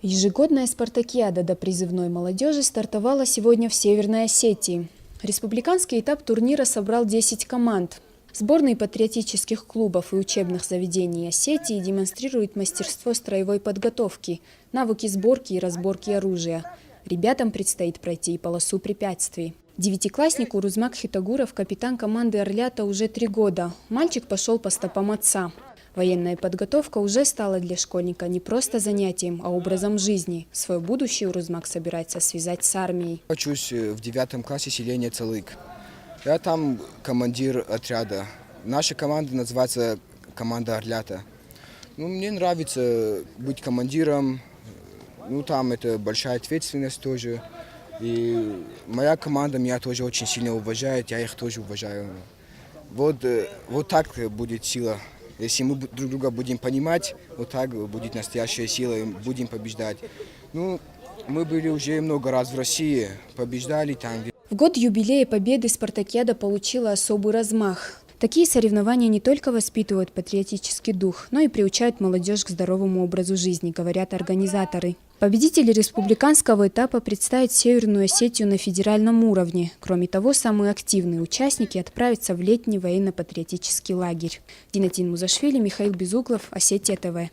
Ежегодная спартакиада до призывной молодежи стартовала сегодня в Северной Осетии. Республиканский этап турнира собрал 10 команд. Сборные патриотических клубов и учебных заведений Осетии демонстрируют мастерство строевой подготовки, навыки сборки и разборки оружия. Ребятам предстоит пройти и полосу препятствий. Девятиклассник Урузмак Хитагуров, капитан команды «Орлята» уже 3 года. Мальчик пошел по стопам отца. Военная подготовка уже стала для школьника не просто занятием, а образом жизни. Свое будущее Урузмак собирается связать с армией. Учусь в 9 классе селения Цалык. Я там командир отряда. Наша команда называется команда «Орлята». Мне нравится быть командиром. Там это большая ответственность тоже. И моя команда меня тоже очень сильно уважает, я их тоже уважаю. Вот так будет сила. Если мы друг друга будем понимать, вот так будет настоящая сила, и будем побеждать. Мы были уже много раз в России, побеждали там. В год юбилея Победы спартакиада получила особый размах. Такие соревнования не только воспитывают патриотический дух, но и приучают молодежь к здоровому образу жизни, говорят организаторы. Победители республиканского этапа представят Северную Осетию на федеральном уровне. Кроме того, самые активные участники отправятся в летний военно-патриотический лагерь. Динатин Музашвили, Михаил Безуглов, Осетия ТВ.